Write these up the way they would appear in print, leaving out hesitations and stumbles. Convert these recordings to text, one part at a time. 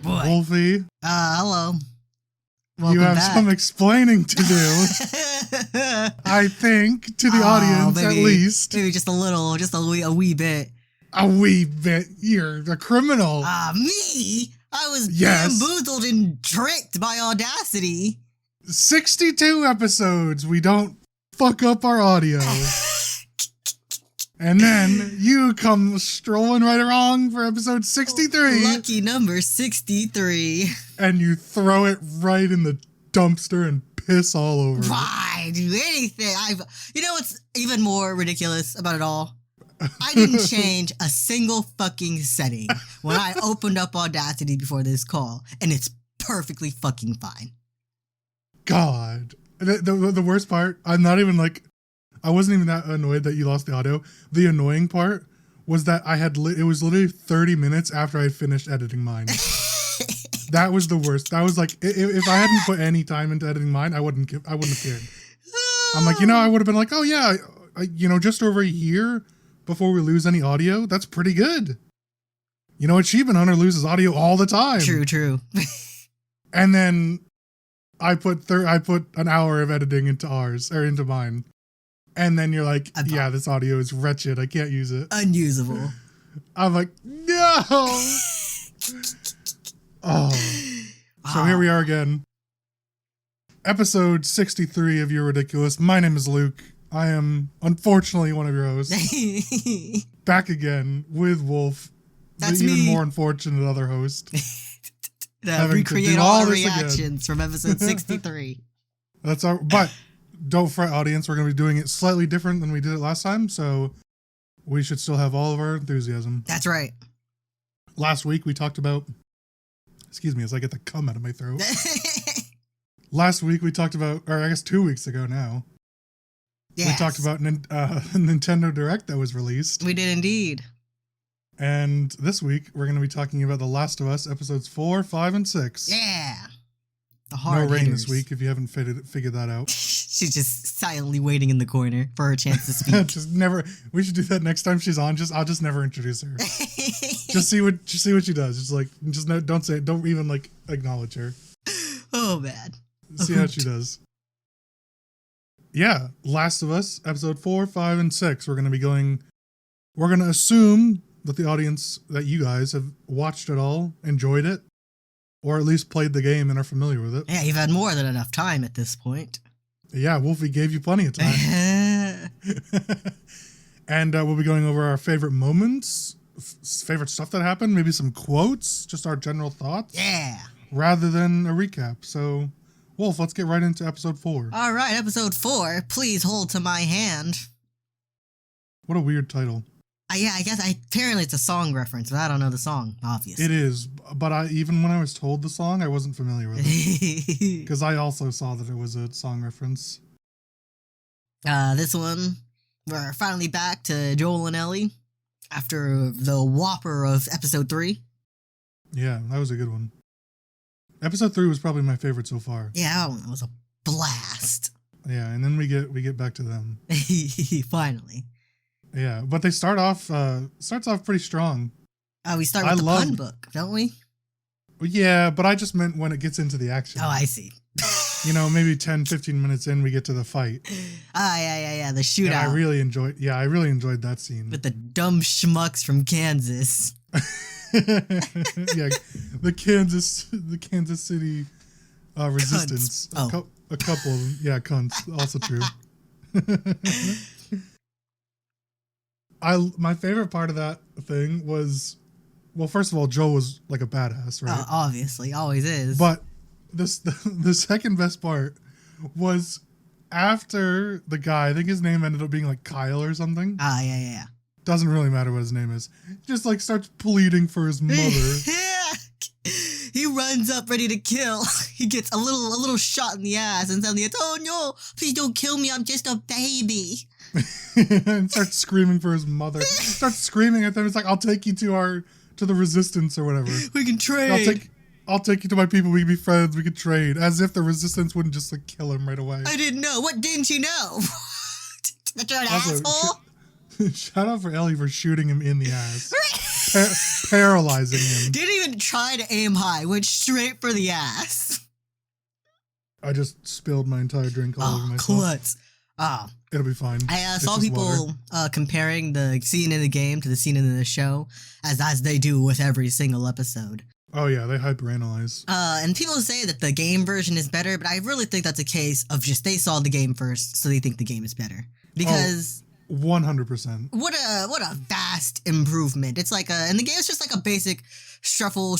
Boy. Wolfie. Hello. Welcome you have back. some explaining to do. I think, to the audience maybe, at least. Maybe just a little, a wee bit. A wee bit. You're a criminal. Me? I was Yes. bamboozled and tricked by Audacity. 62 episodes. We don't fuck up our audio. And then you come strolling right along for episode 63. Lucky number 63. And you throw it right in the dumpster and piss all over it. Why do anything? You know what's even more ridiculous about it all? I didn't change a single fucking setting when I opened up Audacity before this call, and it's perfectly fucking fine. God. The worst part, I'm not even like, I wasn't even that annoyed that you lost the audio. The annoying part was that it was literally 30 minutes after I finished editing mine. That was the worst. That was like, if I hadn't put any time into editing mine, I wouldn't have cared. I'm like, I would have been like, oh yeah, just over a year before we lose any audio. That's pretty good. Achievement Hunter loses audio all the time. True. And then I put an hour of editing into into mine. And then you're like, yeah, this audio is wretched. I can't use it. Unusable. I'm like, no. So here we are again. Episode 63 of You're Ridiculous. My name is Luke. I am, unfortunately, one of your hosts. Back again with Wolf. That's the even me. more unfortunate other host. Recreate all the reactions from episode 63. But don't fret, audience. We're going to be doing it slightly different than we did it last time, so we should still have all of our enthusiasm. That's right. Last week we talked about, excuse me as I get the cum out of my throat. Last week we talked about, or I guess 2 weeks ago now, yes. We talked about Nintendo Direct that was released. We did indeed. And this week we're going to be talking about The Last of Us episodes 4, 5, and 6. Yeah. The hard No Rain hitters. this week if you haven't figured that out. She's just silently waiting in the corner for her chance to speak. We should do that next time she's on. I'll just never introduce her. just see what she does. Don't even like acknowledge her. Oh man. See how she does. Yeah, Last of Us episode 4, 5, and 6. We're going to assume that the audience, that you guys have watched it all, enjoyed it, or at least played the game and are familiar with it. Yeah, you've had more than enough time at this point. Yeah, Wolfie gave you plenty of time. And we'll be going over our favorite moments, favorite stuff that happened, maybe some quotes, just our general thoughts. Yeah. Rather than a recap. So, Wolf, let's get right into episode 4. All right, episode 4. Please hold to my hand. What a weird title. Yeah, I guess apparently it's a song reference, but I don't know the song, obviously. It is, but even when I was told the song, I wasn't familiar with it. Because I also saw that it was a song reference. This one, we're finally back to Joel and Ellie after the whopper of episode 3. Yeah, that was a good one. Episode 3 was probably my favorite so far. Yeah, that one was a blast. Yeah, and then we get back to them. Finally. Yeah, but they starts off pretty strong. We start with the pun book, don't we? Yeah, but I just meant when it gets into the action. Oh, I see. Maybe 10, 15 minutes in, we get to the fight. Yeah, the shootout. And I really enjoyed that scene. With the dumb schmucks from Kansas. Yeah, the Kansas City resistance. Oh. A couple of them. Yeah, cunts. Also true. My favorite part of that thing was, well, first of all, Joe was like a badass, right? Obviously, always is. But the second best part was after the guy, I think his name ended up being like Kyle or something. Yeah. Doesn't really matter what his name is. Just like starts pleading for his mother. He runs up ready to kill. He gets a little shot in the ass and suddenly it's, oh no, please don't kill me, I'm just a baby. And starts screaming for his mother. Starts screaming at them. It's like, I'll take you to the resistance or whatever. We can trade. I'll take you to my people. We can be friends. We can trade. As if the resistance wouldn't just like kill him right away. I didn't know. What didn't you know? That you're an asshole? Shout out for Ellie for shooting him in the ass. paralyzing him. Didn't even try to aim high. Went straight for the ass. I just spilled my entire drink all over myself. Klutz. Oh. It'll be fine. I saw people comparing the scene in the game to the scene in the show, as they do with every single episode. Oh yeah, they hyperanalyze. And people say that the game version is better, but I really think that's a case of just they saw the game first, so they think the game is better. Because 100%. What a vast improvement. It's like and the game is just like a basic struggle.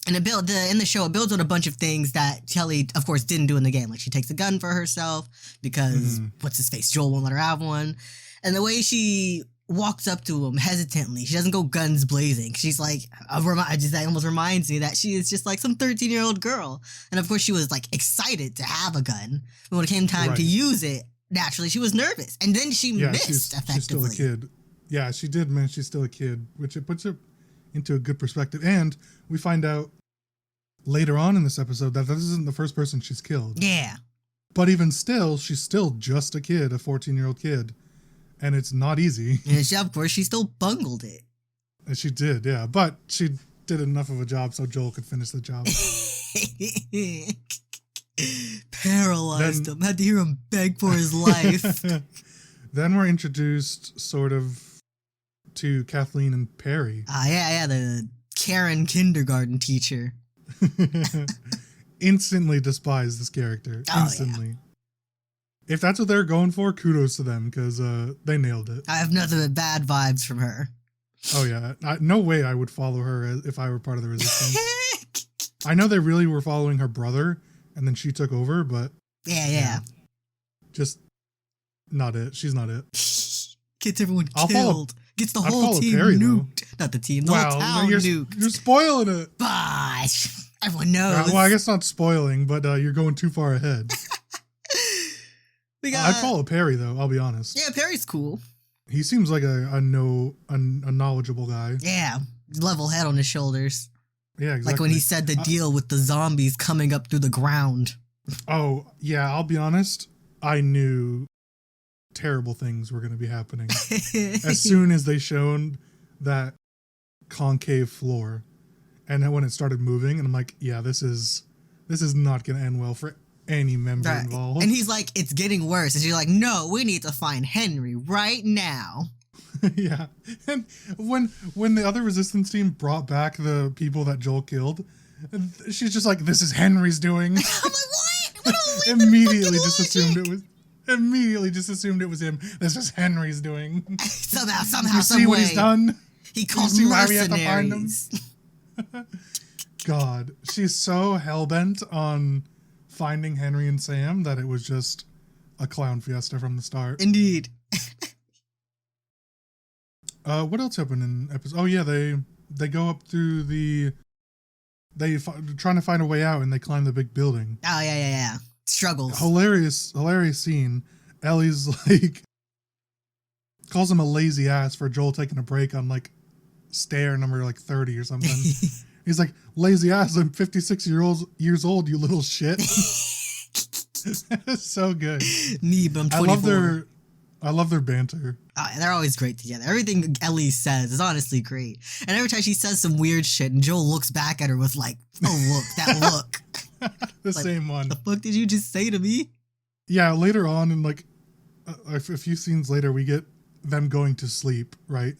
And in the show, it builds on a bunch of things that Kelly, of course, didn't do in the game. Like she takes a gun for herself because what's his face, Joel won't let her have one, and the way she walks up to him hesitantly, she doesn't go guns blazing. She's like, that almost reminds me that she is just like some 13-year-old girl, and of course she was like excited to have a gun, but when it came time to use it, naturally she was nervous, and then she missed effectively. She's still a kid. Yeah, she did miss. She's still a kid, which it puts her into a good perspective. And we find out later on in this episode that this isn't the first person she's killed. Yeah. But even still, she's still just a kid, a 14-year-old kid. And it's not easy. And of course, she still bungled it. And she did, yeah. But she did enough of a job so Joel could finish the job. Paralyzed him. Had to hear him beg for his life. Then we're introduced sort of to Kathleen and Perry. Yeah, the Karen kindergarten teacher. Instantly despise this character. Instantly. Yeah. If that's what they're going for, kudos to them, because they nailed it. I have nothing but bad vibes from her. Oh, yeah. No way I would follow her if I were part of the Resistance. I know they really were following her brother, and then she took over, but... Yeah. Just not it. She's not it. Gets everyone killed. Gets the whole team Perry, nuked. Not the team, the whole town nuked. You're spoiling it. Gosh. Everyone knows. Well, I guess not spoiling, but you're going too far ahead. I'd follow Perry, though, I'll be honest. Yeah, Perry's cool. He seems like a knowledgeable guy. Yeah, level head on his shoulders. Yeah, exactly. Like when he said the deal with the zombies coming up through the ground. Oh, yeah, I'll be honest. I knew terrible things were going to be happening. As soon as they showed that concave floor, and then when it started moving, and I'm like, yeah, this is not going to end well for any member involved. And he's like, it's getting worse. And she's like, no, we need to find Henry right now. Yeah. And when the other Resistance team brought back the people that Joel killed, she's just like, this is Henry's doing. I'm like, what? Immediately just assumed it was him. This is Henry's doing. Somehow, you see what he's done? He called mercenaries. God, she's so hell-bent on finding Henry and Sam that it was just a clown fiesta from the start. Indeed. What else happened in episode? Oh yeah, they go up through trying to find a way out, and they climb the big building. Oh yeah. Struggles. Hilarious scene. Ellie's like calls him a lazy ass for Joel taking a break on like stair number like 30 or something. He's like, lazy ass, I'm 56 years old, you little shit. So good. Me, but I'm 24. I love their banter. They're always great together. Everything Ellie says is honestly great. And every time she says some weird shit and Joel looks back at her with like, oh look, that look. The same one. The fuck did you just say to me? Yeah, later on in like a few scenes later, we get them going to sleep, right?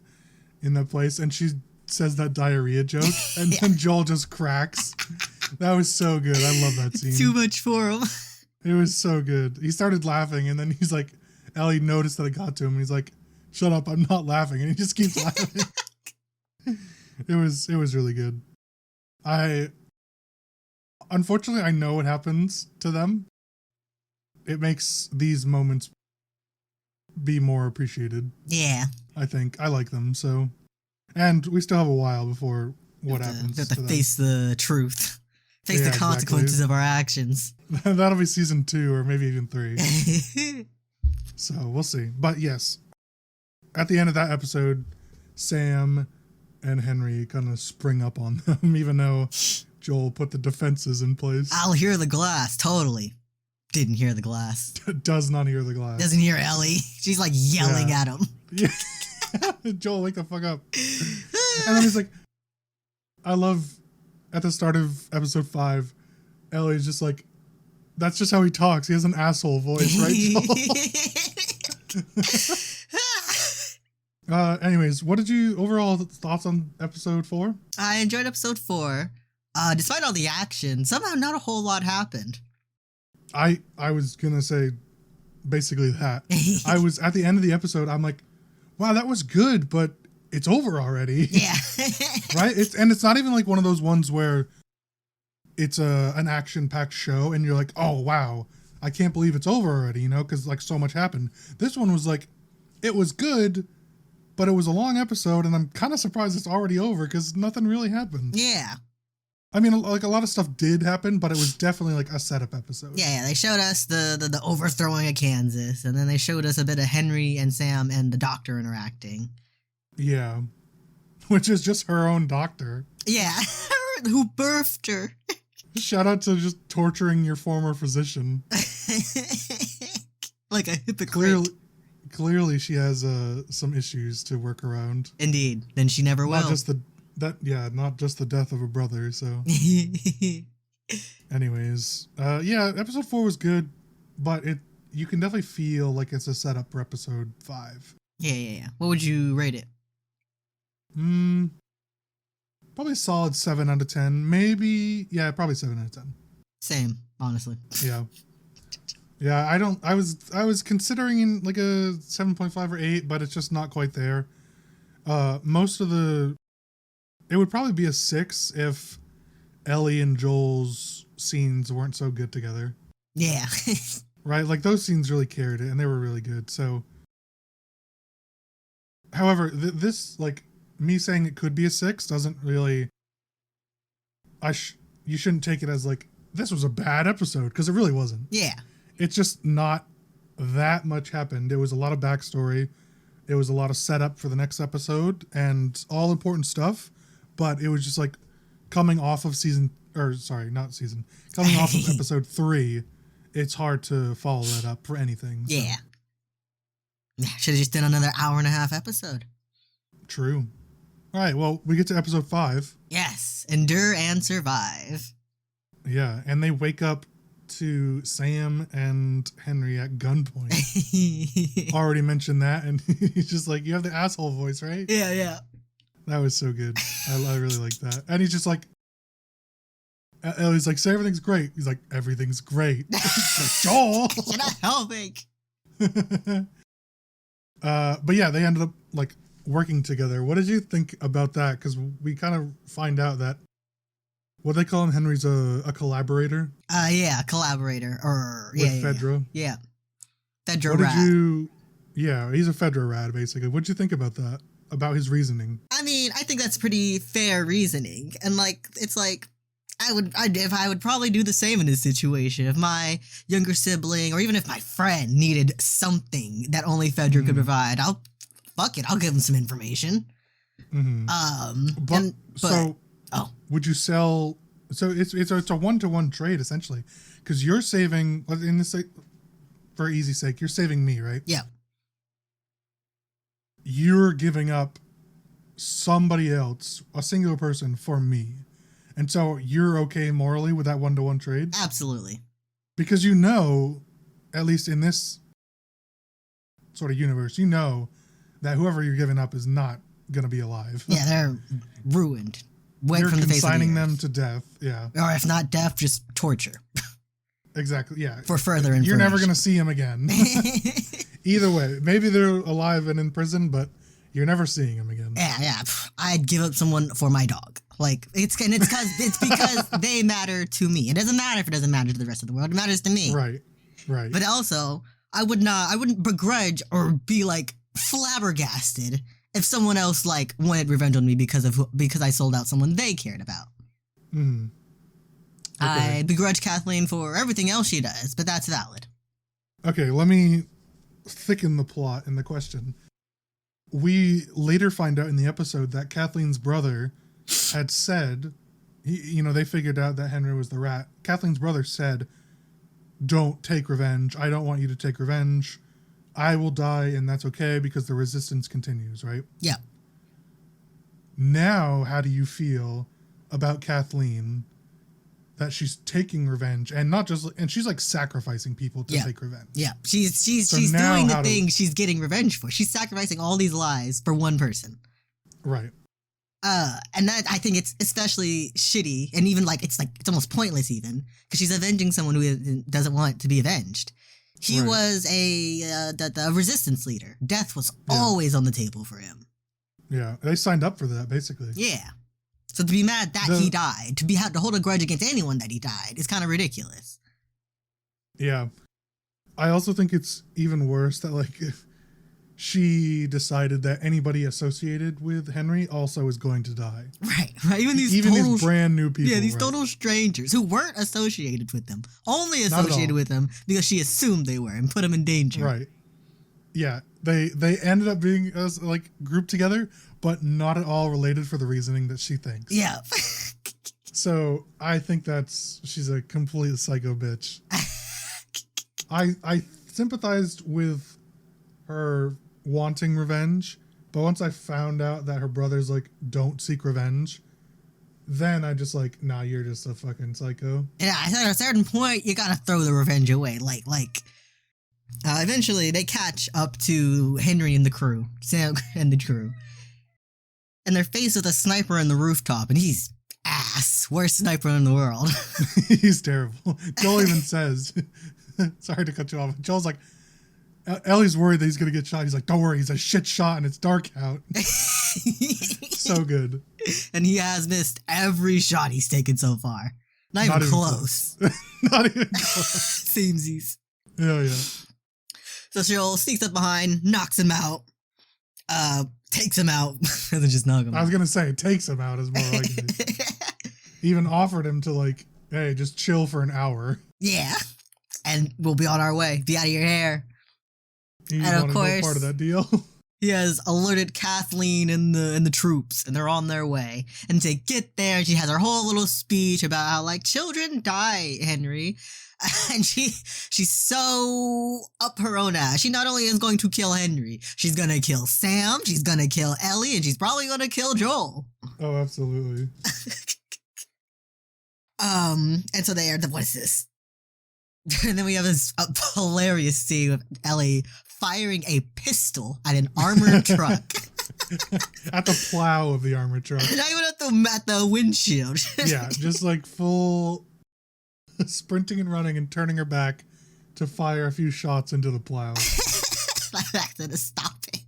In that place. And she says that diarrhea joke, and then Joel just cracks. That was so good. I love that scene. Too much for him. It was so good. He started laughing, and then he's like, Ellie noticed that it got to him, and he's like, shut up, I'm not laughing. And he just keeps laughing. It was really good. Unfortunately, I know what happens to them. It makes these moments be more appreciated. Yeah. I think. I like them, so. And we still have a while before what happens. We have to face the truth. Face the consequences of our actions. That'll be season 2 or maybe even 3. So we'll see. But yes, at the end of that episode, Sam and Henry kind of spring up on them, even though Joel put the defenses in place. I'll hear the glass. Totally. Didn't hear the glass. Does not hear the glass. Doesn't hear Ellie. She's like yelling at him. Yeah. Joel, wake the fuck up. And then he's like, I love at the start of episode 5, Ellie's just like, that's just how he talks. He has an asshole voice, right, Joel? Anyways, what did you overall thoughts on episode 4? I enjoyed episode 4. Despite all the action, somehow not a whole lot happened. I was gonna say basically that. I was at the end of the episode, I'm like, wow, that was good, but it's over already. Yeah. Right? It's not even like one of those ones where it's an action-packed show and you're like, oh wow, I can't believe it's over already, because like so much happened. This one was like, it was good, but it was a long episode and I'm kind of surprised it's already over because nothing really happened. Yeah. I mean, like a lot of stuff did happen, but it was definitely like a setup episode. Yeah, they showed us the overthrowing of Kansas, and then they showed us a bit of Henry and Sam and the doctor interacting. Yeah. Which is just her own doctor. Yeah, who birthed her. Shout out to just torturing your former physician. Like a hypocrite. Clearly she has some issues to work around. Indeed. Then she never will. Not just the death of a brother, so. Anyways, episode 4 was good, but you can definitely feel like it's a setup for episode 5. Yeah. What would you rate it? Probably a solid 7 out of 10. Maybe, probably 7 out of 10. Same, honestly. Yeah. Yeah, I was considering like a 7.5 or 8, but it's just not quite there. It would probably be a 6 if Ellie and Joel's scenes weren't so good together. Yeah. Right? Like those scenes really carried it and they were really good. So, however, this, like me saying it could be a 6 doesn't really, you shouldn't take it as like, this was a bad episode, because it really wasn't. Yeah. It's just not that much happened. It was a lot of backstory. It was a lot of setup for the next episode and all important stuff. But it was just like coming off of coming off of episode 3, it's hard to follow that up for anything. So. Yeah. Should have just done another hour and a half episode. True. All right, well, we get to episode 5. Yes, endure and survive. Yeah, and they wake up to Sam and Henry at gunpoint. Already mentioned that, and he's just like, you have the asshole voice, right? Yeah. That was so good. I really like that. And he's just like, he's like, say everything's great. He's like, everything's great. He's like, Joel! You're not helping. But yeah, they ended up like working together. What did you think about that? Because we kind of find out that, what do they call him? Henry's a collaborator? Yeah, collaborator. With Fedra. Yeah. Fedra What rat. he's a Fedra rat, basically. What did you think about that? About his reasoning? I mean, I think that's pretty fair reasoning. And like, it's like, I would probably do the same in this situation. If my younger sibling, or even if my friend needed something that only Fedra could provide, I'll give him some information. Would you sell? So it's a 1-to-1 trade essentially, because you're saving, in this, for easy sake, you're saving me, right? Yeah. You're giving up somebody else, a singular person, for me. And so you're okay morally with that 1-to-1 trade? Absolutely. Because at least in this sort of universe, that whoever you're giving up is not going to be alive. Yeah, they're ruined. You're consigning them to death, yeah. Or if not death, just torture. Exactly, yeah. For further information. You're never going to see him again. Either way, maybe they're alive and in prison, but you're never seeing him again. Yeah. I'd give up someone for my dog. Like, it's because they matter to me. It doesn't matter if it doesn't matter to the rest of the world. It matters to me. Right. But also, I wouldn't begrudge or be like flabbergasted if someone else like wanted revenge on me because I sold out someone they cared about. Mm-hmm. Okay. I begrudge Kathleen for everything else she does, but that's valid. Okay, let me thicken the plot in the question. We later find out in the episode that Kathleen's brother had said, they figured out that Henry was the rat. Kathleen's brother said, don't take revenge. I don't want you to take revenge. I will die and that's okay because the resistance continues, right? Yeah. Now, how do you feel about Kathleen that she's taking revenge and not just, and she's like sacrificing people to take revenge? Yeah. She's doing the thing she's getting revenge for. She's sacrificing all these lives for one person. Right. And that, I think it's especially shitty, and even like it's almost pointless even, because she's avenging someone who doesn't want to be avenged. He was the resistance leader. Death was always on the table for him. Yeah, they signed up for that, basically. Yeah. So to be mad that he died, to hold a grudge against anyone that he died, is kind of ridiculous. Yeah. I also think it's even worse that, like, she decided that anybody associated with Henry also is going to die. Right. Even these brand new people. Yeah, these total strangers who weren't associated with them. Only associated with them because she assumed they were and put them in danger. Right. Yeah. They ended up being like grouped together, but not at all related for the reasoning that she thinks. Yeah. So I think she's a complete psycho bitch. I sympathized with her wanting revenge, but once I found out that her brothers like don't seek revenge, then I just like, nah, you're just a fucking psycho. Yeah, at a certain point, you gotta throw the revenge away. Eventually, they catch up to Henry and the crew, Sam and the crew, and they're faced with a sniper on the rooftop, and he's ass, worst sniper in the world. He's terrible. Joel even says, sorry to cut you off. Joel's like, Ellie's worried that he's gonna get shot. He's like, don't worry, he's a shit shot and it's dark out. So good. And he has missed every shot he's taken so far. Not even close. Not even close. Seamsies. Yeah. So Joel sneaks up behind, knocks him out, takes him out, doesn't just knock him out. I was gonna say, takes him out is more like it. Even offered him to like, hey, just chill for an hour. Yeah. And we'll be on our way. Be out of your hair. And of course, part of that deal. He has alerted Kathleen and the troops, and they're on their way. And to get there, she has her whole little speech about how, like, children die, Henry. And she's so up her own ass. She not only is going to kill Henry, she's gonna kill Sam, she's gonna kill Ellie, and she's probably gonna kill Joel. Oh, absolutely. And so they are, what is this? And then we have this hilarious scene of Ellie firing a pistol at an armored truck. At the plow of the armored truck. Not even at the windshield. Yeah, just like full sprinting and running and turning her back to fire a few shots into the plow. That's gonna stop it.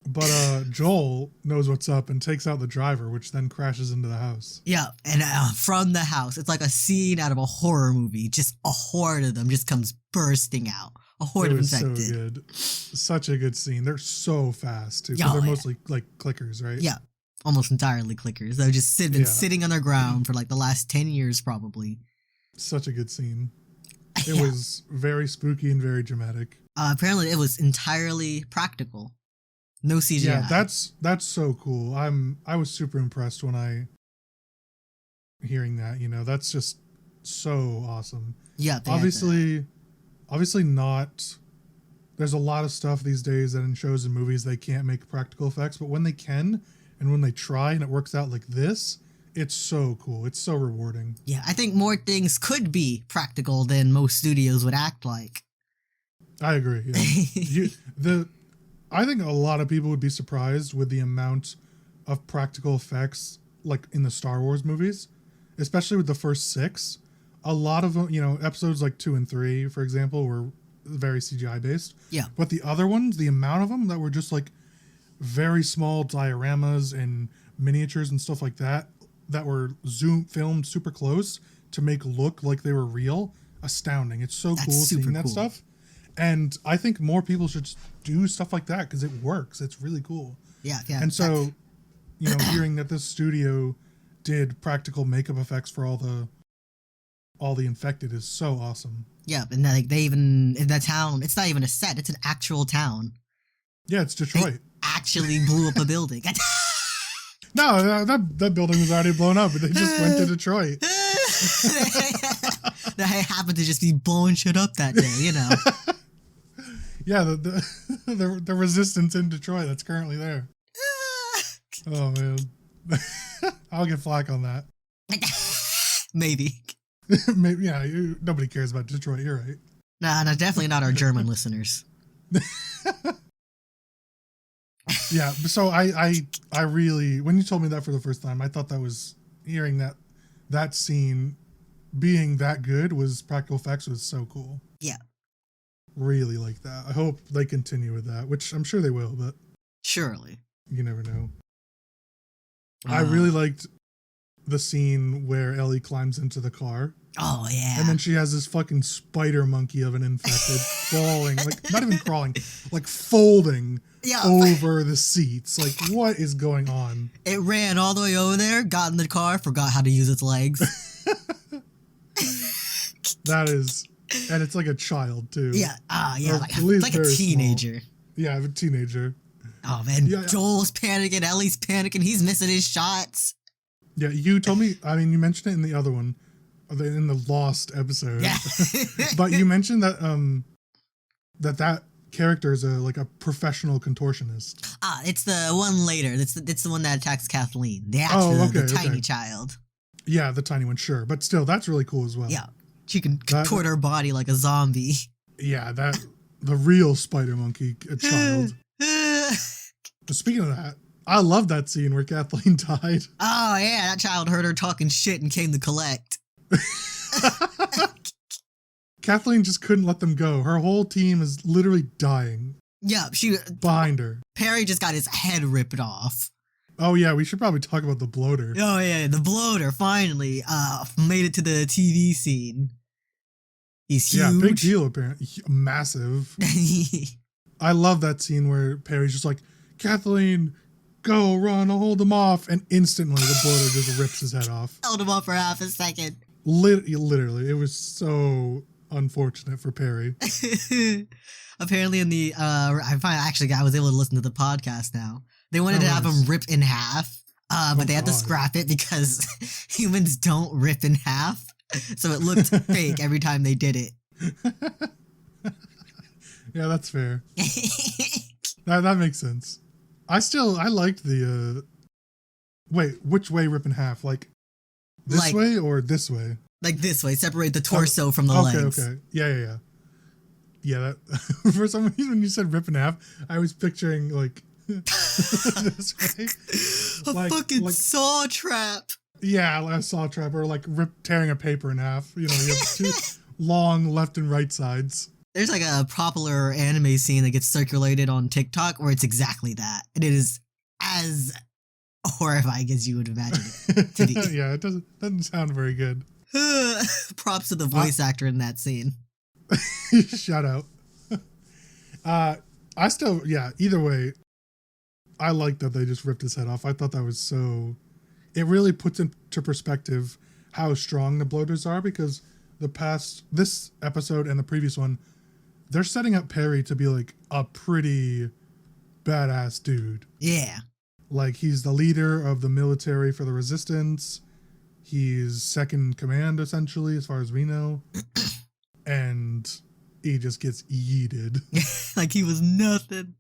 But Joel knows what's up and takes out the driver, which then crashes into the house. Yeah, and from the house, it's like a scene out of a horror movie. Just a horde of them just comes bursting out. A horde of infected. So good. Such a good scene. They're so fast, too. They're mostly like clickers, right? Yeah, almost entirely clickers. They've just been sitting on their ground for like the last 10 years, probably. Such a good scene. It was very spooky and very dramatic. Apparently, it was entirely practical. No CGI. Yeah, that's so cool. I was super impressed when hearing that, you know. That's just so awesome. Yeah, obviously not. There's a lot of stuff these days that in shows and movies they can't make practical effects, but when they can and when they try and it works out like this, it's so cool. It's so rewarding. Yeah, I think more things could be practical than most studios would act like. I agree. Yeah. I think a lot of people would be surprised with the amount of practical effects, like in the Star Wars movies, especially with the first 6. A lot of them, you know, episodes like 2 and 3, for example, were very CGI based. Yeah. But the other ones, the amount of them that were just like very small dioramas and miniatures and stuff like that were filmed super close to make look like they were real, astounding. It's so cool seeing that stuff. And I think more people should do stuff like that because it works. It's really cool. Yeah. And so, you know, hearing that this studio did practical makeup effects for all the infected is so awesome. Yeah, and like they even in the town, it's not even a set; it's an actual town. Yeah, it's Detroit. They actually blew up a building. No, that building was already blown up, but they just went to Detroit. They happened to just be blowing shit up that day, you know. Yeah, the resistance in Detroit that's currently there. Oh man, I'll get flack on that. Maybe. Maybe, yeah. Nobody cares about Detroit. You're right. Nah, definitely not our German listeners. Yeah. So I really, when you told me that for the first time, I thought that was hearing that scene being that good was practical effects was so cool. Yeah. Really like that. I hope they continue with that, which I'm sure they will, but Surely. you never know. I really liked the scene where Ellie climbs into the car. Oh, yeah. And then she has this fucking spider monkey of an infected crawling, like not even crawling, like folding over the seats. Like, what is going on? It ran all the way over there, got in the car, forgot how to use its legs. That is, and it's like a child too. Yeah, yeah, like a teenager. Small. Yeah, a teenager. Oh man, yeah, Joel's panicking, Ellie's panicking, he's missing his shots. Yeah, you told me, I mean, you mentioned it in the other one, in the Lost episode. Yeah. But you mentioned that that character is like a professional contortionist. It's the one later. It's the one that attacks Kathleen. The tiny child. Yeah, the tiny one, sure. But still, that's really cool as well. Yeah. She can contort her body like a zombie. Yeah, the real spider monkey child. Speaking of that, I love that scene where Kathleen died. Oh yeah, that child heard her talking shit and came to collect. Kathleen just couldn't let them go. Her whole team is literally dying. Yeah, behind her. Perry just got his head ripped off. Oh yeah, we should probably talk about the bloater. Oh yeah, the bloater finally made it to the TV scene. He's huge. Yeah, big deal apparently. Massive. I love that scene where Perry's just like, Kathleen, go, run, I'll hold him off. And instantly the bloater just rips his head off. Held him off for half a second. Literally, it was so unfortunate for Perry. Apparently in the, I was able to listen to the podcast now. They wanted to have him rip in half, but they had to scrap it because humans don't rip in half. So it looked fake every time they did it. Yeah, that's fair. That makes sense. I liked the, wait, which way rip in half? Like this way or this way? Like this way, separate the torso from the legs. Okay. Yeah. Yeah, that, for some reason when you said rip in half, I was picturing like this way. A fucking saw trap. Yeah, like a saw trap or like tearing a paper in half. You know, you have two long left and right sides. There's like a popular anime scene that gets circulated on TikTok where it's exactly that. And it is as horrifying as you would imagine it to be. Yeah, it doesn't sound very good. Props to the voice actor in that scene. Shout out. Either way, I like that they just ripped his head off. I thought that was so... It really puts into perspective how strong the bloaters are because this episode and the previous one, they're setting up Perry to be like a pretty badass dude. Yeah. Like he's the leader of the military for the resistance. He's second in command essentially, as far as we know. And he just gets yeeted. Like he was nothing.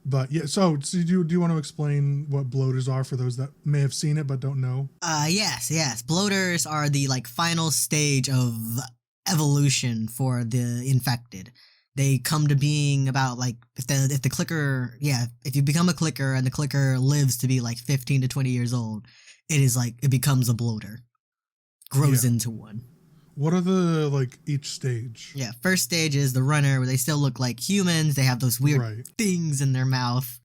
But yeah, so do you want to explain what bloaters are for those that may have seen it but don't know? Yes. Bloaters are the like final stage of evolution for the infected. They come to being about like if the clicker, if you become a clicker and the clicker lives to be like 15 to 20 years old, it becomes a bloater. Grows into one. What are the, like, each stage? Yeah, first stage is the runner, where they still look like humans. They have those weird things in their mouth.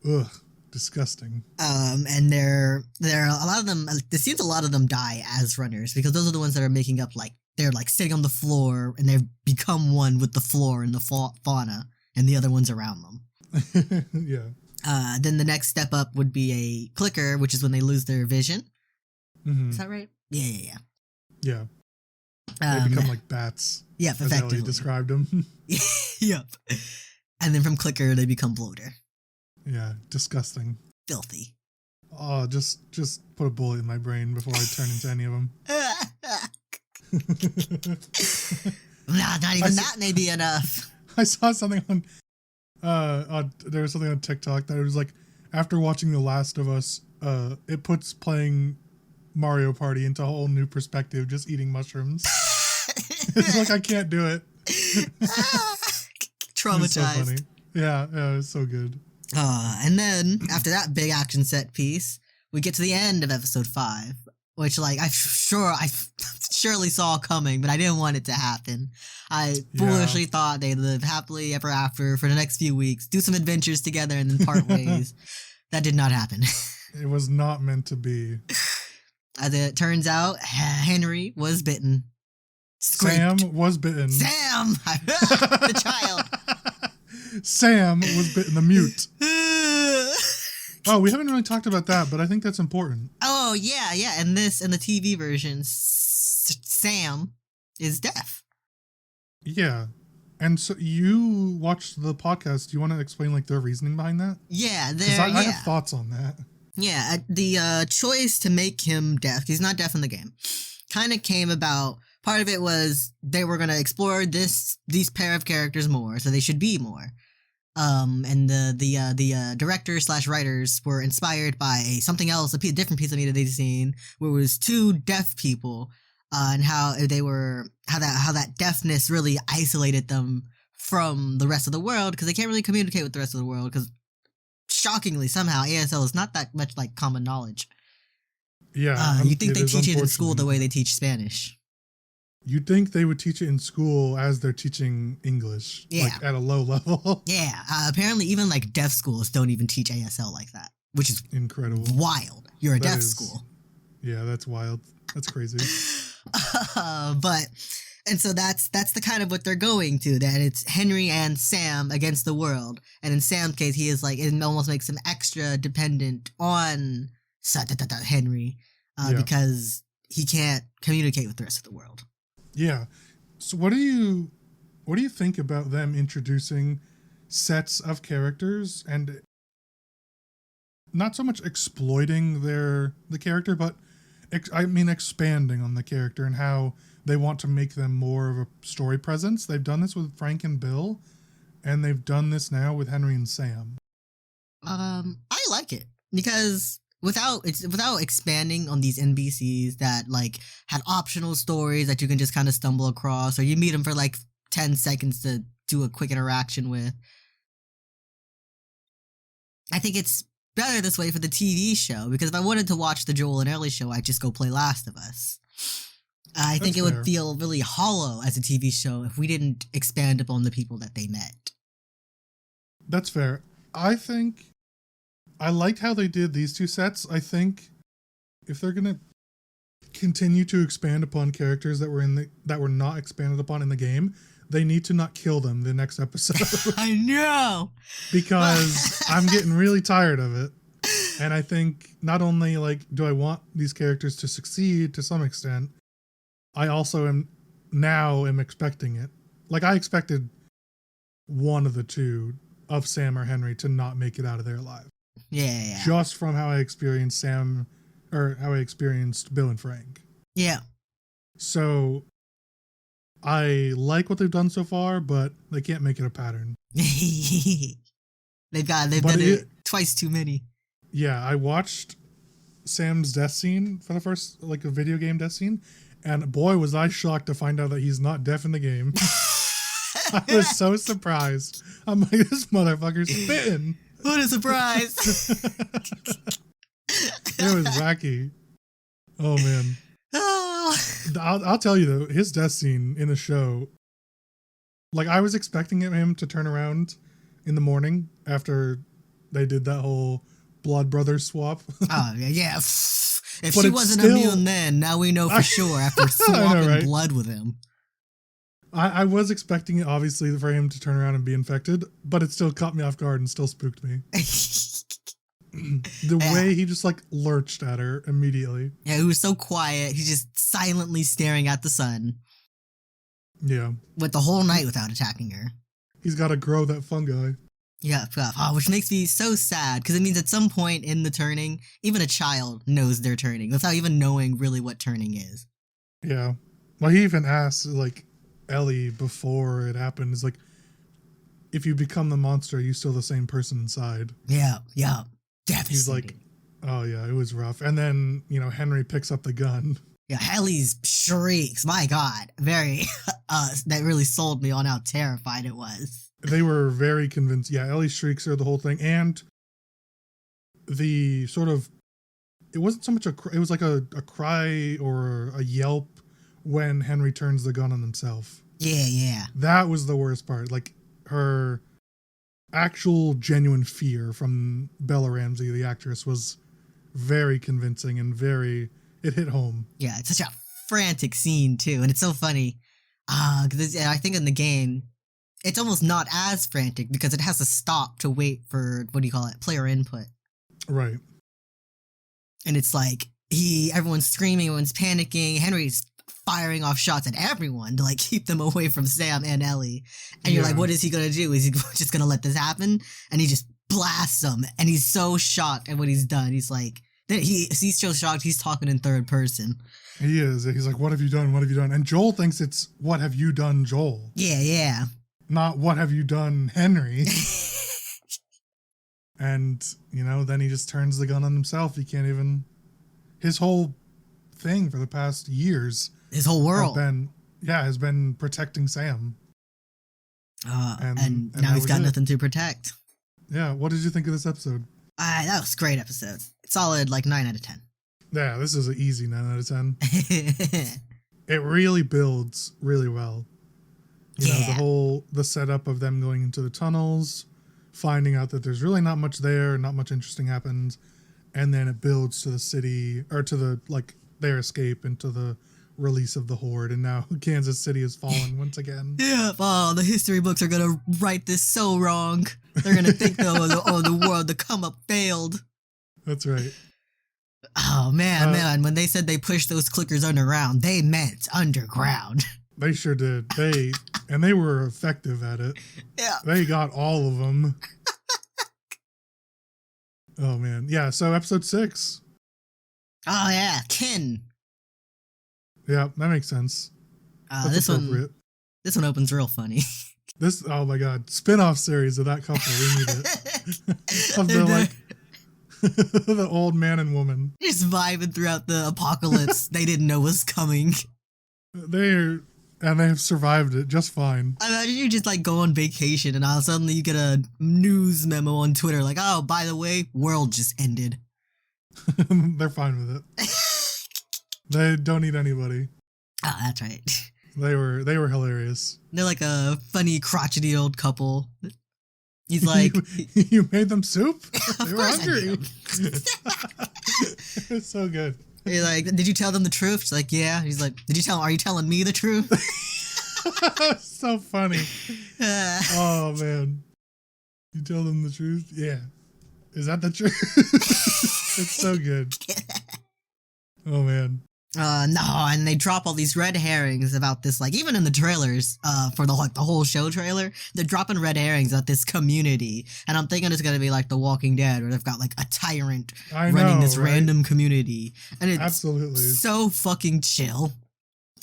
Ugh, disgusting. And they're a lot of them, it seems a lot of them die as runners, because those are the ones that are making up, like, they're, like, sitting on the floor, and they've become one with the floor and the fauna, and the other ones around them. Yeah. Then the next step up would be a clicker, which is when they lose their vision. Mm-hmm. Is that right? Yeah. Yeah. They become like bats. Yep, effectively. As Ellie described them. Yep. And then from clicker, they become bloater. Yeah, disgusting. Filthy. Oh, just put a bullet in my brain before I turn into any of them. Nah, not even that may be enough. I saw something there was something on TikTok that it was like, after watching The Last of Us, it puts playing Mario Party into a whole new perspective, just eating mushrooms. It's like, I can't do it. Traumatized. It's so funny. Yeah, it was so good. And then, after that big action set piece, we get to the end of episode 5, which, like, I surely saw coming, but I didn't want it to happen. I foolishly thought they'd live happily ever after for the next few weeks, do some adventures together, and then part ways. That did not happen. It was not meant to be. As it turns out, Henry was bitten. Sam was bitten. Sam! The child. Sam was bitten, the mute. Oh, we haven't really talked about that, but I think that's important. Oh, yeah. In the TV version, Sam is deaf. Yeah. And so you watched the podcast. Do you want to explain, like, their reasoning behind that? Yeah, I have thoughts on that. Yeah, the choice to make him deaf, he's not deaf in the game, kind of came about. Part of it was they were going to explore these pair of characters more, so they should be more. And the director/writers were inspired by something else, a different piece of media they'd seen, where it was 2 deaf people, and how that deafness really isolated them from the rest of the world, because they can't really communicate with the rest of the world, because shockingly, somehow, ASL is not that much like common knowledge. Yeah. You think they teach it in school the way they teach Spanish. You'd think they would teach it in school as they're teaching English, like at a low level. Yeah, apparently even like deaf schools don't even teach ASL like that, which is incredible. Wild. You're a deaf school. Yeah, that's wild. That's crazy. And so that's the kind of what they're going to, that it's Henry and Sam against the world. And in Sam's case, he is like, it almost makes him extra dependent on Henry because he can't communicate with the rest of the world. Yeah. So what do you think about them introducing sets of characters and not so much exploiting the character, but expanding on the character and how they want to make them more of a story presence? They've done this with Frank and Bill, and they've done this now with Henry and Sam. I like it because without expanding on these NPCs that like had optional stories that you can just kind of stumble across, or you meet them for like 10 seconds to do a quick interaction with. I think it's better this way for the TV show, because if I wanted to watch the Joel and Ellie show, I'd just go play Last of Us. I think it would feel really hollow as a TV show if we didn't expand upon the people that they met. That's fair. I think I liked how they did these 2 sets. I think if they're going to continue to expand upon characters that were not expanded upon in the game, they need to not kill them the next episode. I know! Because I'm getting really tired of it. And I think not only like do I want these characters to succeed to some extent, I also am expecting it. Like, I expected one of the 2 of Sam or Henry to not make it out of there alive. Yeah. Just from how I experienced Sam, or how I experienced Bill and Frank. Yeah. So I like what they've done so far, but they can't make it a pattern. They've done it twice too many. Yeah, I watched Sam's death scene for the first, like, a video game death scene, and boy, was I shocked to find out that he's not deaf in the game. I was so surprised. I'm like, this motherfucker's spitting. What a surprise. It was wacky. Oh, man. I'll tell you, though, his death scene in the show, like, I was expecting him to turn around in the morning after they did that whole Blood Brothers swap. Oh, yeah. If she wasn't immune then, now we know for sure after swapping blood with him. I was expecting it, obviously, for him to turn around and be infected, but it still caught me off guard and still spooked me. The way he just, like, lurched at her immediately. Yeah, he was so quiet. He's just silently staring at the sun. Yeah. Went the whole night without attacking her. He's got to grow that fungi. Yeah, which makes me so sad, because it means at some point in the turning, even a child knows they're turning, without even knowing really what turning is. Yeah. Well, he even asked, like, Ellie before it happened is like, if you become the monster, are you still the same person inside? Yeah. He's Devastating. like, oh yeah, it was rough. And then, Henry picks up the gun. Yeah, Ellie's shrieks. My God. Very, that really sold me on how terrified it was. They were very convinced. Yeah, Ellie shrieks are the whole thing. And the sort of, it wasn't so much it was like a cry or a yelp when Henry turns the gun on himself. Yeah. That was the worst part. Like, her actual genuine fear from Bella Ramsey, the actress, was very convincing and it hit home. Yeah, it's such a frantic scene too, and it's so funny. Because I think in the game, it's almost not as frantic because it has to stop to wait for, player input. Right. And it's like, everyone's screaming, everyone's panicking, Henry's firing off shots at everyone to like keep them away from Sam and Ellie. And you're like, what is he gonna do? Is he just gonna let this happen? And he just blasts them, and he's so shocked at what he's done. He's like, he's so shocked, he's talking in third person. He is. He's like, what have you done? What have you done? And Joel thinks it's, what have you done, Joel? Yeah. Not, what have you done, Henry? And, then he just turns the gun on himself. He can't even, his whole thing for the past years, his whole world has been protecting Sam. And now he's got nothing to protect. Yeah. What did you think of this episode? That was a great episode. Solid, 9 out of 10. Yeah, this is an easy 9 out of 10. It really builds really well. The setup of them going into the tunnels, finding out that there's really not much there, not much interesting happens, and then it builds to the city, or to their escape into the release of the Horde, and now Kansas City has fallen once again. Yeah, the history books are gonna write this so wrong. They're gonna think the world, the come up failed. That's right. Oh man, when they said they pushed those clickers underground, they meant underground. They sure did. They were effective at it. Yeah. They got all of them. Oh man. Yeah, so episode 6. Oh yeah, Kin. Yeah, that makes sense. This one opens real funny. Oh my god, spin-off series of that couple. We need it. Of the old man and woman. Just vibing throughout the apocalypse they didn't know was coming. They have survived it just fine. I imagine you just go on vacation and all suddenly you get a news memo on Twitter oh, by the way, world just ended. They're fine with it. They don't need anybody. Oh, that's right. They were hilarious. They're like a funny, crotchety old couple. He's like, you made them soup? They were hungry. It's so good. He's like, did you tell them the truth? She's like, yeah. He's like, are you telling me the truth? So funny. Oh man. You tell them the truth? Yeah. Is that the truth? It's so good. Oh man. No, and they drop all these red herrings about this, even in the trailers, for the whole show trailer, they're dropping red herrings about this community, and I'm thinking it's gonna be like The Walking Dead, where they've got a tyrant running this random community, and it's absolutely so fucking chill.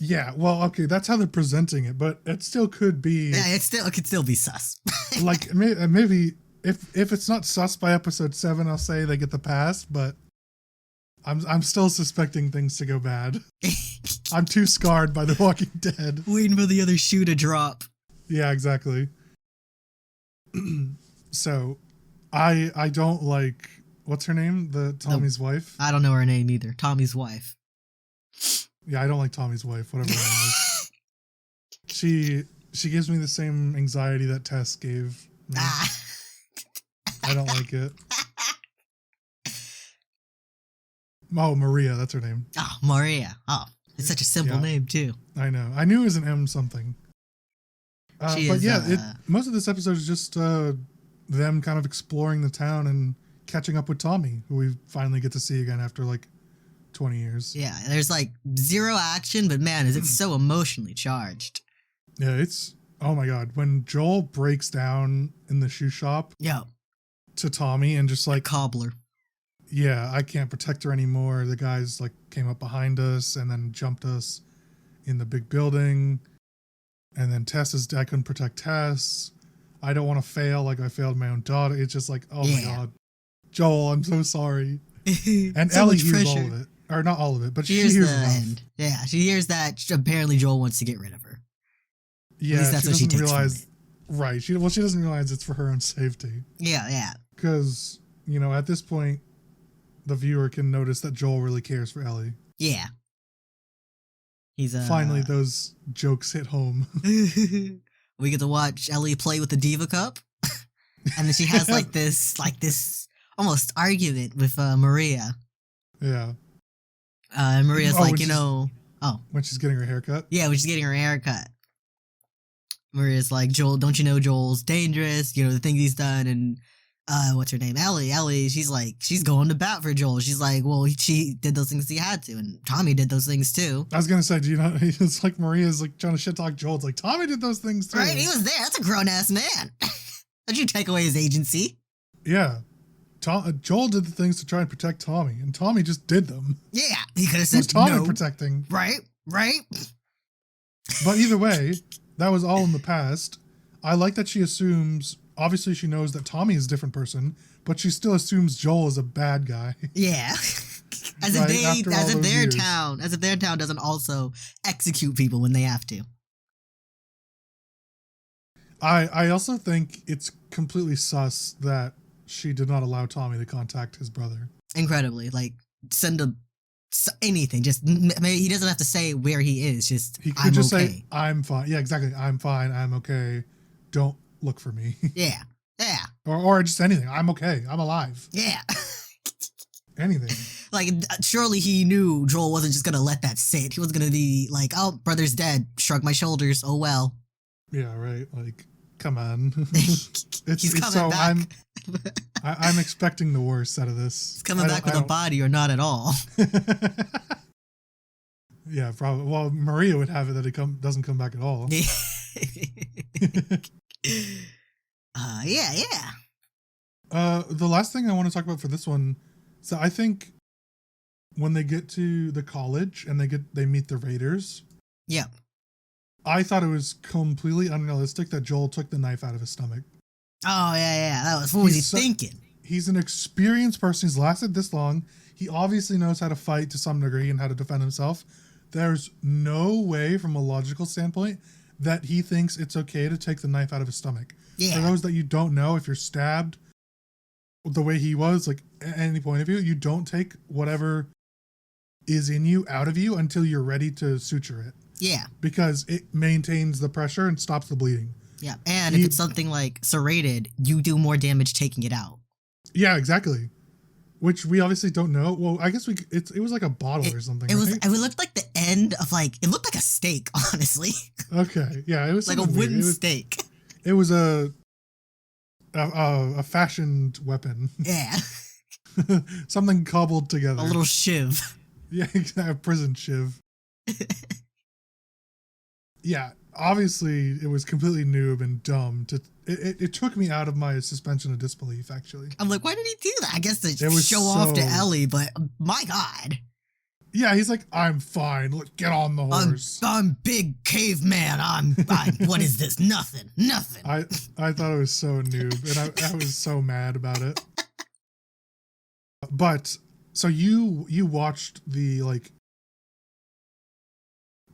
Yeah, well, okay, that's how they're presenting it, but it still could be. Yeah, it could still be sus. Maybe if it's not sus by episode 7, I'll say they get the pass, but. I'm still suspecting things to go bad. I'm too scarred by The Walking Dead. Waiting for the other shoe to drop. Yeah, exactly. So, I don't like, what's her name? Tommy's wife? I don't know her name either. Tommy's wife. Yeah, I don't like Tommy's wife, whatever her name is. She gives me the same anxiety that Tess gave me. I don't like it. Oh, Maria, that's her name. Oh, Maria. Oh, it's such a simple name, too. I know. I knew it was an M something. Most of this episode is just them kind of exploring the town and catching up with Tommy, who we finally get to see again after 20 years. Yeah, there's zero action, but man, is it so emotionally charged. Yeah, oh my god. When Joel breaks down in the shoe shop to Tommy and just cobbler. Yeah, I can't protect her anymore. The guys came up behind us and then jumped us in the big building. And then Tess is, I couldn't protect Tess. I don't want to fail like I failed my own daughter. It's just like, oh my God. Joel, I'm so sorry. And so Ellie much hears pressure. all of it. Or not all of it, but she hears hears the enough. end. Yeah, she hears that apparently Joel wants to get rid of her. Yeah, At least that's she what she doesn't takes realize. from it. Right. She doesn't realize it's for her own safety. Yeah. Because, at this point, the viewer can notice that Joel really cares for Ellie. Yeah. He's Finally, those jokes hit home. We get to watch Ellie play with the Diva Cup. And then she has this almost argument with Maria. Yeah. And Maria's when she's getting her haircut? Yeah, when she's getting her haircut. Maria's like, Joel, don't you know Joel's dangerous? The things he's done. And what's her name? Ellie, she's going to bat for Joel. She's like, well, she did those things he had to. And Tommy did those things too. I was going to say, it's like Maria's like trying to shit talk Joel. It's like, Tommy did those things too. Right? He was there. That's a grown-ass man. How'd you take away his agency? Yeah. Joel did the things to try and protect Tommy, and Tommy just did them. Yeah, he could have said Who's Tommy no. protecting? Right? But either way, that was all in the past. I like that she assumes, obviously she knows that Tommy is a different person, but she still assumes Joel is a bad guy. Yeah. As if their town doesn't also execute people when they have to. I also think it's completely sus that she did not allow Tommy to contact his brother. Incredibly. Send anything. Just, maybe he doesn't have to say where he is. Just, he could just say, I'm fine. Yeah, exactly. I'm fine. I'm okay. Don't look for me. Yeah. Or just anything. I'm okay. I'm alive. Yeah. Anything. Surely he knew Joel wasn't just gonna let that sit. He wasn't gonna be like, oh, brother's dead. Shrug my shoulders. Oh, well. Yeah, right. Come on. He's coming back. I'm expecting the worst out of this. He's coming back with a body or not at all. Yeah, probably. Well, Maria would have it that it doesn't come back at all. Yeah. The last thing I want to talk about for this one, so I think when they get to the college and they meet the Raiders. Yep. I thought it was completely unrealistic that Joel took the knife out of his stomach. Oh, yeah. What was he thinking? He's an experienced person. He's lasted this long. He obviously knows how to fight to some degree and how to defend himself. There's no way from a logical standpoint that he thinks it's okay to take the knife out of his stomach. Yeah. For those that you don't know, if you're stabbed the way he was, at any point of view, you don't take whatever is in you out of you until you're ready to suture it. Yeah. Because it maintains the pressure and stops the bleeding. Yeah. And if it's something serrated, you do more damage taking it out. Yeah, exactly. Which we obviously don't know. Well, I guess it was like a bottle or something. It looked like the end of it looked like a steak, honestly. Okay. Yeah, it was like a wooden steak. It was a fashioned weapon. Yeah. Something cobbled together. A little shiv. Yeah, a prison shiv. Yeah, obviously it was completely noob and dumb. It took me out of my suspension of disbelief, actually. I'm like, why did he do that? I guess to show off to Ellie, but my God. Yeah, he's like, I'm fine. Let's get on the horse. I'm big caveman. I'm what is this? Nothing. I thought it was so noob, and I was so mad about it. But so you watched the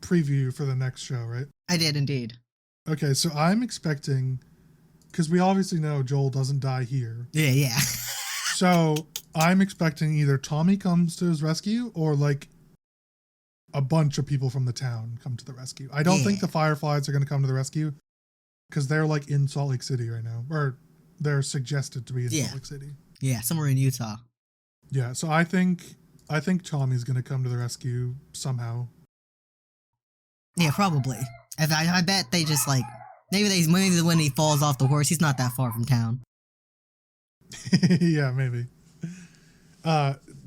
preview for the next show, right? I did indeed. Okay, so I'm expecting, because we obviously know Joel doesn't die here. Yeah. So I'm expecting either Tommy comes to his rescue or a bunch of people from the town come to the rescue. I don't think the Fireflies are going to come to the rescue because they're in Salt Lake City right now, or they're suggested to be in Salt Lake City. Yeah, somewhere in Utah. Yeah, so I think Tommy's going to come to the rescue somehow. Yeah, probably. I bet they just maybe when he falls off the horse, he's not that far from town. Yeah, maybe.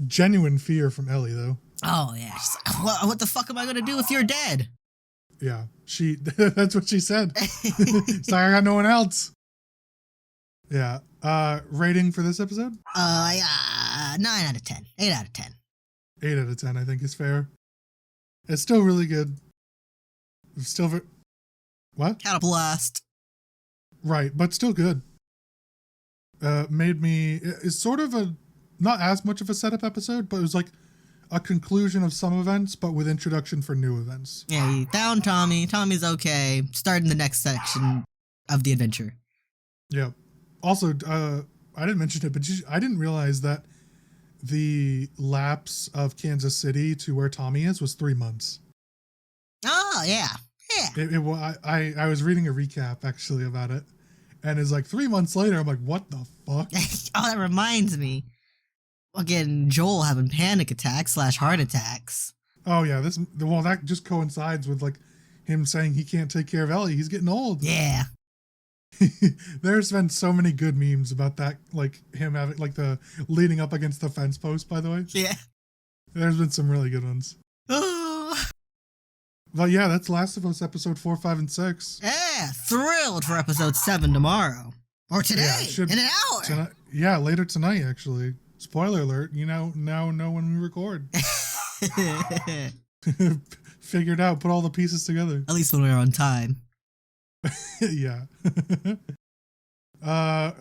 Genuine fear from Ellie, though. Oh, yeah. She's like, what the fuck am I going to do if you're dead? Yeah, that's what she said. Sorry, I got no one else. Yeah. Rating for this episode? 9 out of 10. 8 out of 10. 8 out of 10, I think, is fair. It's still really good. What? Had a blast. Right, but still good. It's sort of not as much of a setup episode, but it was like a conclusion of some events, but with introduction for new events. Yeah, you found Tommy. Tommy's okay. Starting the next section of the adventure. Yeah. Also, I didn't mention it, but I didn't realize that the lapse of Kansas City to where Tommy is was 3 months. Oh, yeah. Yeah. I was reading a recap, actually, about it, and it's like 3 months later, I'm like, what the fuck? Oh, that reminds me. Again, Joel having panic attacks / heart attacks. Oh, yeah. That just coincides with, like, him saying he can't take care of Ellie. He's getting old. Yeah. There's been so many good memes about that, like him having, like, the leaning up against the fence post, by the way. Yeah. There's been some really good ones. But yeah, that's Last of Us episode 4, 5, and 6. Yeah, thrilled for episode 7 tomorrow. Or today, in an hour. Later tonight, actually. Spoiler alert, you now know when we record. Figured out, put all the pieces together. At least when we're on time. Yeah.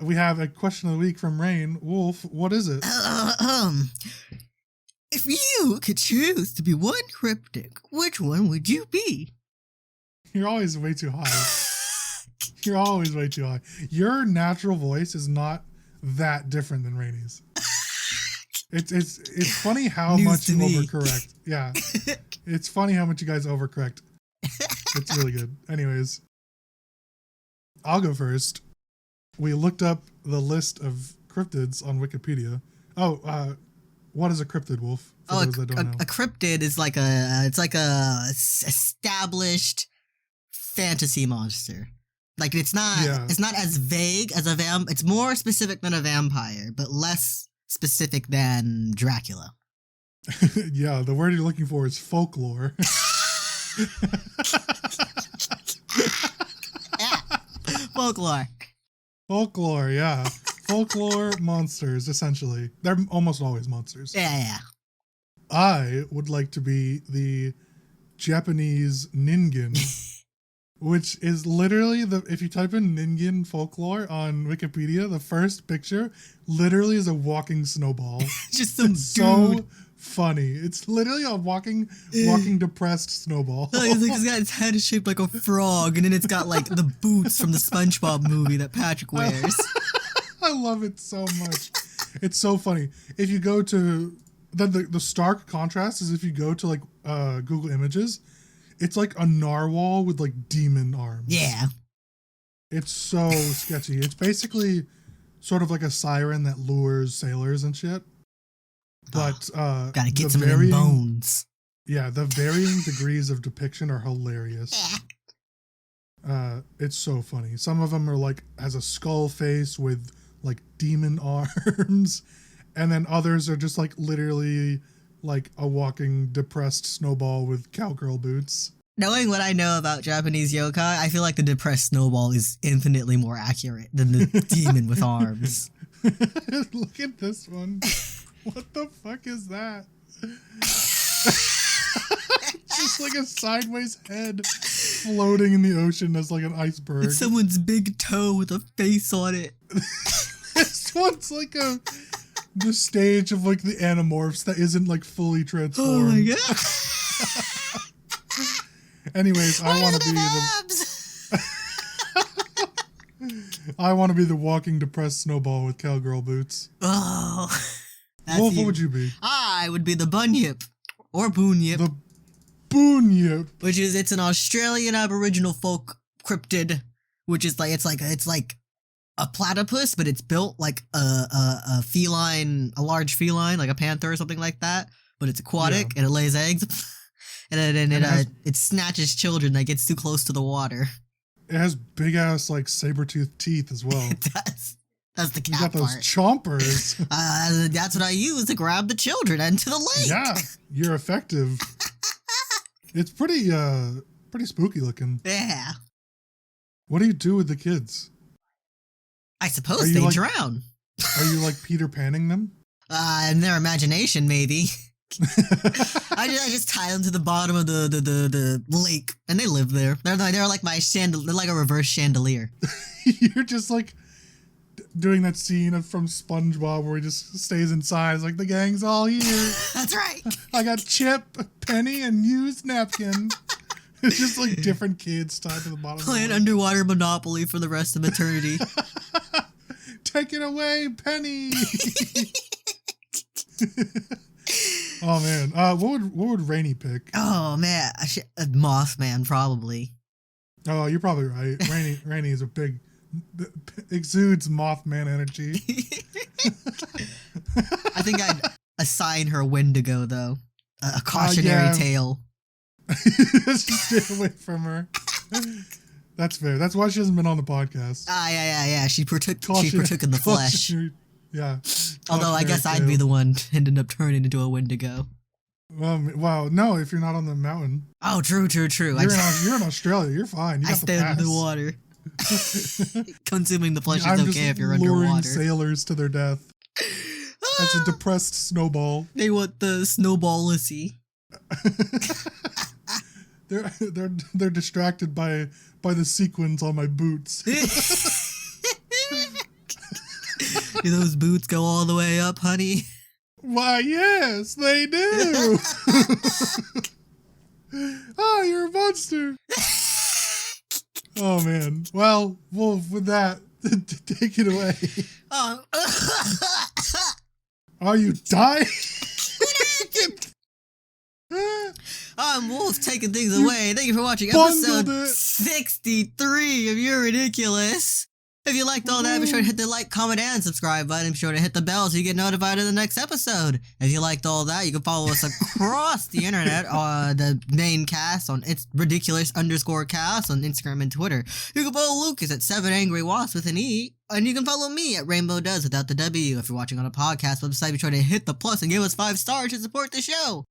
We have a question of the week from Rain. Wolf, what is it? If you could choose to be one cryptic, which one would you be? You're always way too high. You're always way too high. Your natural voice is not that different than Rainie's. It's funny how much you overcorrect. Yeah. It's funny how much you guys overcorrect. It's really good. Anyways, I'll go first. We looked up the list of cryptids on Wikipedia. What is a cryptid, Wolf? For those that don't know. A cryptid is like a established fantasy monster. Like it's not as vague as a vamp. It's more specific than a vampire, but less specific than Dracula. Yeah, the word you're looking for is folklore. Yeah, folklore. Folklore, yeah. Folklore monsters, essentially. They're almost always monsters. Yeah. I would like to be the Japanese Ningen, which is literally if you type in Ningen folklore on Wikipedia, the first picture literally is a walking snowball. Just some dude. So funny. It's literally a walking depressed snowball. It's like it's got its head shaped like a frog, and then it's got like the boots from the SpongeBob movie that Patrick wears. I love it so much. It's so funny. If you go to the stark contrast is if you go to like Google Images, it's like a narwhal with like demon arms. Yeah. It's so sketchy. It's basically sort of like a siren that lures sailors and shit. But gotta get some of them bones. Yeah, the varying degrees of depiction are hilarious. It's so funny. Some of them are like has a skull face with like demon arms, and then others are just like literally like a walking depressed snowball with cowgirl boots. Knowing what I know about Japanese yokai, I feel like the depressed snowball is infinitely more accurate than the demon with arms. Look at this one. What the fuck is that? Just like a sideways head floating in the ocean as like an iceberg. It's someone's big toe with a face on it. This one's like the stage of like the Animorphs that isn't like fully transformed. Oh my god. Anyways, I want to be the walking depressed snowball with cowgirl boots. Oh. Wolf, what would you be? I would be the bunyip or boonyip. The boonyip, which is it's an Australian Aboriginal folk cryptid, which is like it's like a platypus, but it's built like a feline, a large feline, like a panther or something like that. But it's aquatic and it lays eggs, and then it snatches children that gets too close to the water. It has big ass like saber-toothed teeth as well. It does. That's the cat part. You got those chompers. That's what I use to grab the children into the lake. Yeah, you're effective. It's pretty spooky looking. Yeah. What do you do with the kids? I suppose they drown. Are you like Peter Panning them? In their imagination, maybe. I just tie them to the bottom of the lake, and they live there. They're like my chandelier. They're like a reverse chandelier. You're just like doing that scene from SpongeBob where he just stays inside. It's like the gang's all here. That's right. I got Chip, Penny, and used napkin. It's just like different kids tied to the bottom. Playing underwater Monopoly for the rest of eternity. Take it away, Penny. Oh man, what would Rainie pick? Oh man, Mothman probably. Oh, you're probably right. Rainie is a big, exudes Mothman energy. I think I'd assign her Wendigo though. A cautionary tale. Just stay away from her. That's fair. That's why she hasn't been on the podcast. Yeah. She partook in the flesh. Yeah. Although I guess I'd be the one ended up turning into a Wendigo. Wow. No, if you're not on the mountain. Oh, true. You're in Australia. You're fine. You got the stay pass. under the water. Consuming the flesh is okay if you're luring underwater. Sailors to their death. That's a depressed snowball. They want the snowball-lissy. They're distracted by the sequins on my boots. Do those boots go all the way up, honey? Why, yes, they do. Oh, you're a monster. Oh, man. Well, Wolf, with that, take it away. Are you dying? I'm Wolf taking things away. Thank you for watching episode 63 of You're Ridiculous. If you liked all that, be sure to hit the like, comment, and subscribe button. Be sure to hit the bell so you get notified of the next episode. If you liked all that, you can follow us across the internet on the main cast on It's Ridiculous_cast on Instagram and Twitter. You can follow Lucas at 7AngryWasps with an E, and you can follow me at Rainbow Does without the W. If you're watching on a podcast website, be sure to hit the plus and give us 5 stars to support the show.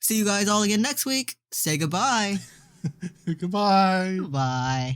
See you guys all again next week. Say goodbye. Goodbye. Bye.